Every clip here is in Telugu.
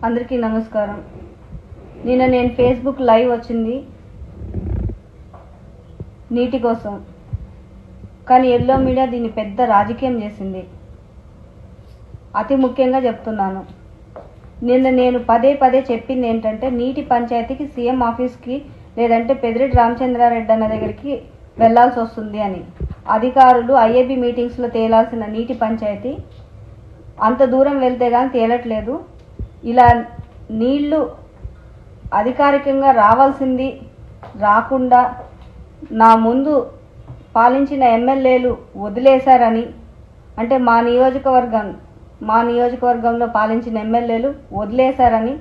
అందరికీ నమస్కారం. నిన్న నేను ఫేస్బుక్ లైవ్ వచ్చింది నీటి కోసం, కానీ ఎల్లో మీడియా దీన్ని పెద్ద రాజకీయం చేసింది. అతి ముఖ్యంగా చెప్తున్నాను, నిన్న నేను పదే చెప్పింది ఏంటంటే, నీటి పంచాయతీకి సీఎం ఆఫీస్కి లేదంటే పెద్దిరెడ్డి రామచంద్రారెడ్డి అన్న దగ్గరికి వెళ్లాల్సి వస్తుంది అని. అధికారులు ఐఏబీ మీటింగ్స్లో తేలాల్సిన నీటి పంచాయతీ అంత దూరం వెళ్తే కానీ తేలట్లేదు. ఇలా నీళ్లు అధికారికంగా రావాల్సింది రాకుండా నా ముందు పాలించిన ఎమ్మెల్యేలు వదిలేశారని, అంటే మా నియోజకవర్గంలో పాలించిన ఎమ్మెల్యేలు వదిలేశారని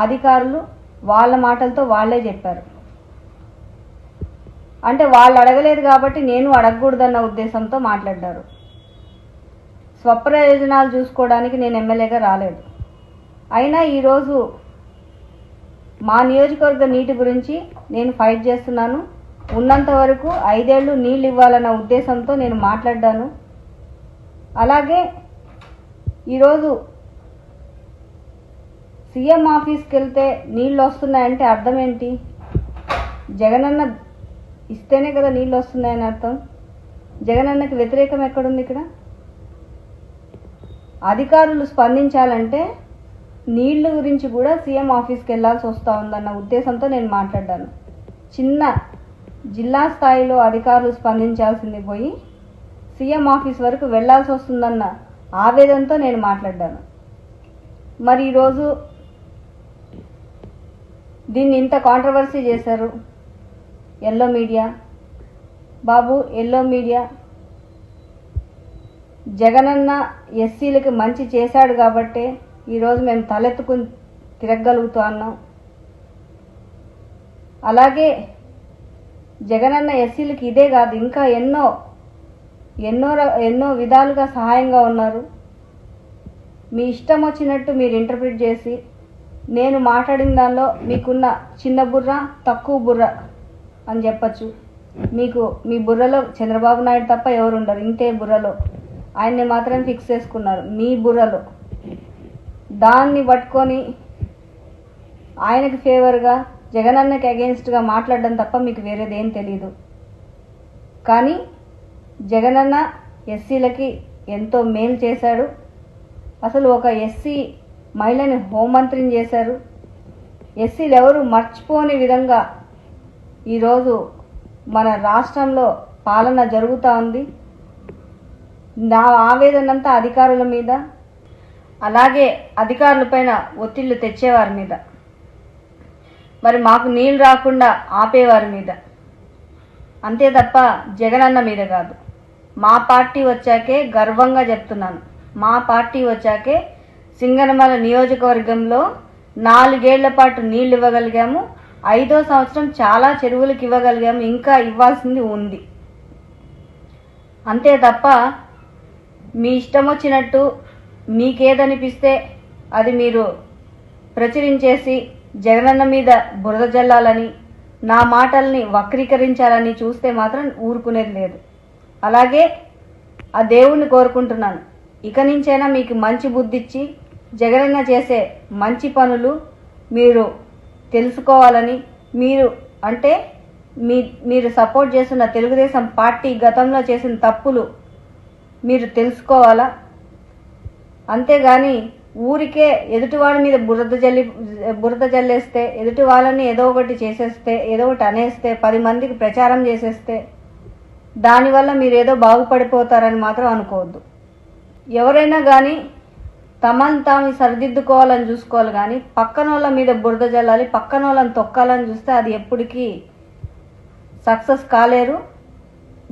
అధికారులు వాళ్ళ మాటలతో వాళ్ళే చెప్పారు. అంటే వాళ్ళు అడగలేదు కాబట్టి నేను అడగకూడదన్న ఉద్దేశంతో మాట్లాడారు. స్వప్రయోజనాలు చూసుకోవడానికి నేను ఎమ్మెల్యేగా రాలేదు. అయినా ఈరోజు మా నియోజకవర్గ నీటి గురించి నేను ఫైట్ చేస్తున్నాను. ఉన్నంత వరకు 5 ఏళ్ళు నీళ్ళు ఇవ్వాలన్న ఉద్దేశంతో నేను మాట్లాడ్డాను. అలాగే ఈరోజు సీఎం ఆఫీస్కి వెళ్తే నీళ్ళు వస్తున్నాయంటే అర్థం ఏంటి? జగనన్న ఇస్తేనే కదా నీళ్ళు వస్తున్నాయని అర్థం. జగనన్నకి వ్యతిరేకం ఎక్కడుంది ఇక్కడ? అధికారులు స్పందించాలంటే నీళ్లు గురించి కూడా సీఎం ఆఫీస్కి వెళ్లాల్సి వస్తూ ఉందన్న ఉద్దేశంతో నేను మాట్లాడాను. చిన్న జిల్లా స్థాయిలో అధికారులు స్పందించాల్సింది పోయి సీఎం ఆఫీస్ వరకు వెళ్లాల్సి వస్తుందన్న ఆవేదనతో నేను మాట్లాడాను. మరి ఈరోజు దీన్ని ఇంత కాంట్రవర్సీ చేశారు ఎల్లో మీడియా. బాబు, ఎల్లో మీడియా జగనన్న ఎస్సీలకి మంచి చేశాడు కాబట్టే ఈరోజు మేము తలెత్తుకుని తిరగగలుగుతున్నాం. అలాగే జగనన్న ఎస్సీలకి ఇదే కాదు, ఇంకా ఎన్నో విధాలుగా సహాయంగా ఉన్నారు. మీ ఇష్టం వచ్చినట్టు మీరు ఇంటర్ప్రిట్ చేసి నేను మాట్లాడిన దానిలో మీకున్న చిన్న బుర్ర తక్కువ బుర్ర అని చెప్పచ్చు. మీ బుర్రలో చంద్రబాబు నాయుడు తప్ప ఎవరు ఉండరు. ఇంతే బుర్రలో ఆయన్ని మాత్రం ఫిక్స్ చేసుకున్నారు మీ బుర్రలో. దాన్ని పట్టుకొని ఆయనకి ఫేవర్గా జగనన్నకి అగెయిన్స్ట్గా మాట్లాడడం తప్ప మీకు వేరేదేం తెలీదు. కానీ జగనన్న ఎస్సీలకి ఎంతో మేలు చేశాడు. అసలు ఒక ఎస్సీ మహిళని హోంమంత్రిని చేశారు. ఎస్సీలు ఎవరు మర్చిపోని విధంగా ఈరోజు మన రాష్ట్రంలో పాలన జరుగుతూ ఉంది. నా ఆవేదనంతా అధికారుల మీద, అలాగే అధికారులపైన ఒత్తిళ్లు తెచ్చేవారి మీద, మరి మాకు నీళ్ళు రాకుండా ఆపేవారి మీద, అంతే తప్ప జగనన్న మీద కాదు. మా పార్టీ వచ్చాకే గర్వంగా చెప్తున్నాను, మా పార్టీ వచ్చాకే సింగనమల నియోజకవర్గంలో 4 ఏళ్ల పాటు నీళ్లు ఇవ్వగలిగాము. 5వ సంవత్సరం చాలా చెరువులకు ఇవ్వగలిగాము. ఇంకా ఇవ్వాల్సింది ఉంది. అంతే తప్ప మీ ఇష్టం వచ్చినట్టు మీకేదనిపిస్తే అది మీరు ప్రచురించేసి జగనన్న మీద బురద జల్లాలని, నా మాటల్ని వక్రీకరించాలని చూస్తే మాత్రం ఊరుకునేది లేదు. అలాగే ఆ దేవుణ్ణి కోరుకుంటున్నాను, ఇక నుంచైనా మీకు మంచి బుద్ధిచ్చి జగనన్న చేసే మంచి పనులు మీరు తెలుసుకోవాలని, మీరు సపోర్ట్ చేస్తున్న తెలుగుదేశం పార్టీ గతంలో చేసిన తప్పులు మీరు తెలుసుకోవాలా. అంతేగాని ఊరికే ఎదుటివాడి మీద బురద జల్లేస్తే, ఎదుటి వాళ్ళని ఏదో ఒకటి చేసేస్తే, ఏదో ఒకటి అనేస్తే, 10 మందికి ప్రచారం చేసేస్తే దానివల్ల మీరు ఏదో బాగుపడిపోతారని మాత్రం అనుకోవద్దు. ఎవరైనా కానీ తమను తాము సరిదిద్దుకోవాలని చూసుకోవాలి, కానీ పక్కన వాళ్ళ మీద బురద జల్లాలి, పక్కన వాళ్ళని తొక్కాలని చూస్తే అది ఎప్పటికీ సక్సెస్ కాలేరు.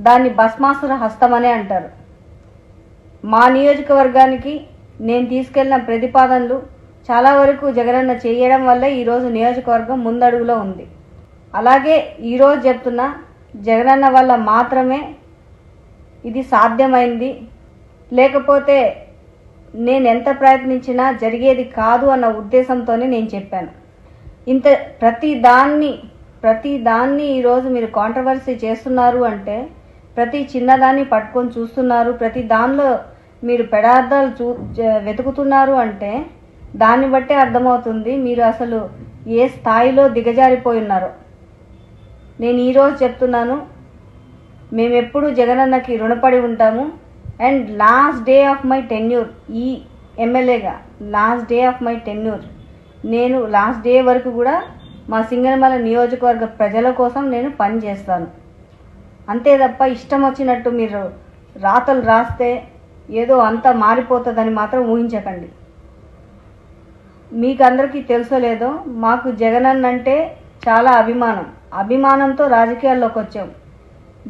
దాన్ని భస్మాసుర హస్తమనే అంటారు. మా నియోజకవర్గానికి నేను తీసుకెళ్లిన ప్రతిపాదనలు చాలా వరకు జగనన్న చేయడం వల్ల ఈరోజు నియోజకవర్గం ముందడుగులో ఉంది. అలాగే ఈరోజు చెప్తున్నా, జగనన్న వల్ల మాత్రమే ఇది సాధ్యమైంది. లేకపోతే నేను ఎంత ప్రయత్నించినా జరిగేది కాదు అన్న ఉద్దేశంతోనే నేను చెప్పాను. ఇంత ప్రతి దాన్ని ఈరోజు మీరు కాంట్రవర్సీ చేస్తున్నారు అంటే, ప్రతి చిన్నదాన్ని పట్టుకొని చూస్తున్నారు, ప్రతి దానిలో మీరు పెడార్థాలు వెతుకుతున్నారు అంటే దాన్ని బట్టే అర్థమవుతుంది మీరు అసలు ఏ స్థాయిలో దిగజారిపోయి ఉన్నారో. నేను ఈరోజు చెప్తున్నాను, మేమెప్పుడు జగనన్నకి రుణపడి ఉంటాము. And last day of my tenure, ఈ ఎమ్మెల్యేగా last day of my tenure, నేను లాస్ట్ డే వరకు కూడా మా సింగనమల నియోజకవర్గ ప్రజల కోసం నేను పని చేస్తాను. అంతే తప్ప ఇష్టం వచ్చినట్టు మీరు రాతలు రాస్తే ఏదో అంతా మారిపోతుందని మాత్రం ఊహించకండి. మీకు అందరికీ తెలుసో లేదో, మాకు జగనన్న అంటే చాలా అభిమానంతో రాజకీయాల్లోకి వచ్చాం.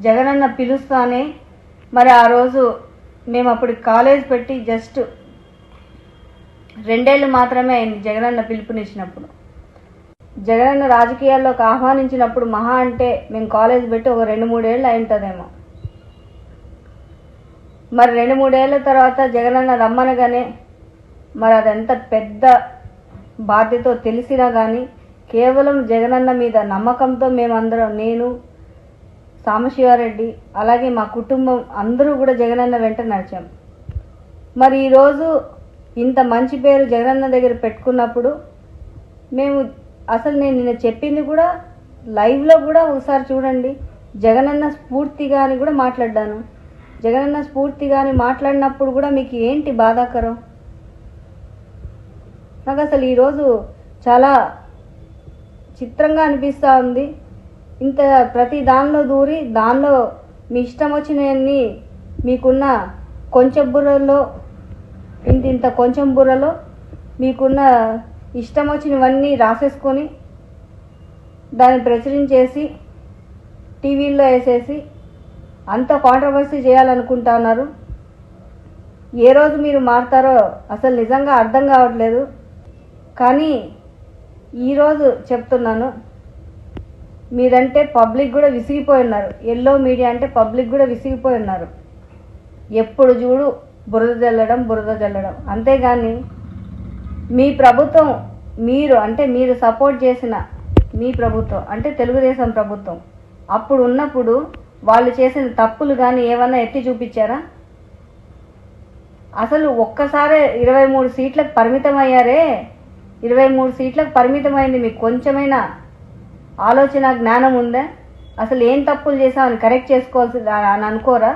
జగనన్న పిలుస్తానే, మరి ఆ రోజు మేము అప్పుడు కాలేజ్ పెట్టి జస్ట్ 2 ఏళ్ళు మాత్రమే అయింది జగనన్న పిలుపునిచ్చినప్పుడు. జగనన్న రాజకీయాల్లోకి ఆహ్వానించినప్పుడు మహా అంటే మేము కాలేజ్ పెట్టి ఒక 2-3 ఏళ్ళు అయి ఉంటుందేమో. మరి 2-3 ఏళ్ళ తర్వాత జగనన్న రమ్మనగానే మరి అదెంత పెద్ద బాధ్యతో తెలిసినా కానీ కేవలం జగనన్న మీద నమ్మకంతో మేమందరం, నేను, సాంబశివారెడ్డి, అలాగే మా కుటుంబం అందరూ కూడా జగనన్న వెంట నడిచాం. మరి ఈరోజు ఇంత మంచి పేరు జగనన్న దగ్గర పెట్టుకున్నప్పుడు మేము అసలు నేను నిన్న చెప్పింది కూడా లైవ్లో కూడా ఒకసారి చూడండి. జగనన్న స్ఫూర్తిగా అని కూడా మాట్లాడ్డాను. జగనన్న స్ఫూర్తిగా అని మాట్లాడినప్పుడు కూడా మీకు ఏంటి బాధాకరం? నాకు అసలు ఈరోజు చాలా చిత్రంగా అనిపిస్తూ ఉంది. ఇంత ప్రతి దానిలో దూరి దానిలో మీ ఇష్టం వచ్చినవన్నీ మీకున్న కొంచెం బుర్రలో ఇంత కొంచెం బుర్రలో మీకున్న ఇష్టం వచ్చినవన్నీ రాసేసుకొని దాన్ని ప్రచురించేసి టీవీల్లో వేసేసి అంత కాంట్రవర్సీ చేయాలనుకుంటున్నారు. ఏ రోజు మీరు మారుతారో అసలు నిజంగా అర్థం కావట్లేదు. కానీ ఈరోజు చెప్తున్నాను, మీరంటే పబ్లిక్ కూడా విసిగిపోయి ఉన్నారు. ఎల్లో మీడియా అంటే పబ్లిక్ కూడా విసిగిపోయి ఉన్నారు. ఎప్పుడు చూడు బురద జల్లడం. అంతేగాని మీ ప్రభుత్వం, మీరు సపోర్ట్ చేసిన మీ ప్రభుత్వం అంటే తెలుగుదేశం ప్రభుత్వం అప్పుడు ఉన్నప్పుడు వాళ్ళు చేసిన తప్పులు కానీ ఏమన్నా ఎత్తి చూపించారా? అసలు ఒక్కసారి 23 సీట్లకు పరిమితం అయ్యారే. 23 సీట్లకు పరిమితమైంది మీకు కొంచెమైనా ఆలోచన జ్ఞానం ఉందా? అసలు ఏం తప్పులు చేసామని కరెక్ట్ చేసుకోవాల్సి అని అనుకోరా?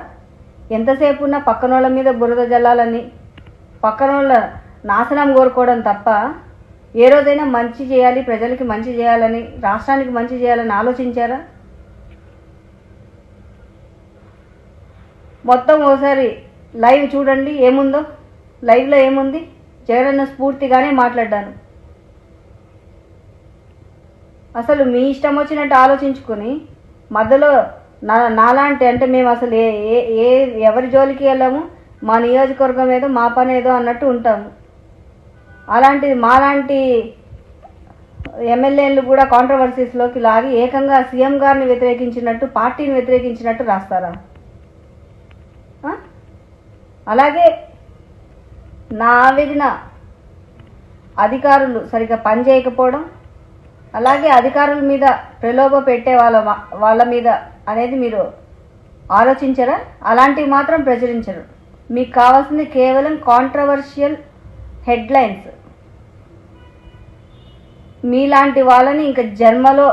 ఎంతసేపు ఉన్నా పక్కనోళ్ళ మీద బురద జల్లాలని, పక్కనోళ్ళ నాశనం కోరుకోవడం తప్ప ఏ రోజైనా మంచి చేయాలి, ప్రజలకి మంచి చేయాలని, రాష్ట్రానికి మంచి చేయాలని ఆలోచించారా? మొత్తం ఓసారి లైవ్ చూడండి, ఏముందో లైవ్లో ఏముంది. జగనన్న స్ఫూర్తిగానే మాట్లాడ్డాను. అసలు మీ ఇష్టం వచ్చినట్టు ఆలోచించుకొని మధ్యలో నాలాంటి అంటే మేము అసలు ఎవరి జోలికి వెళ్ళాము, మా నియోజకవర్గం ఏదో మా పని ఏదో అన్నట్టు ఉంటాము. అలాంటిది మాలాంటి ఎమ్మెల్యేలు కూడా కాంట్రవర్సీస్లోకి లాగి ఏకంగా సీఎం గారిని వ్యతిరేకించినట్టు, పార్టీని వ్యతిరేకించినట్టు రాస్తారా? అలాగే నా ఆవేదన అధికారులు సరిగ్గా పనిచేయకపోవడం, అలాగే అధికారుల మీద ప్రలోభ పెట్టే వాళ్ళ మీద అనేది మీరు ఆలోచించరా? అలాంటివి మాత్రం ప్రచురించరు. మీకు కావాల్సింది కేవలం కాంట్రవర్షియల్ హెడ్లైన్స్. మీలాంటి వాళ్ళని ఇంకా జన్మలో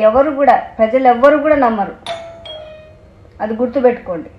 ఎవరు కూడా, ప్రజలు ఎవ్వరు కూడా నమ్మరు. అది గుర్తుపెట్టుకోండి.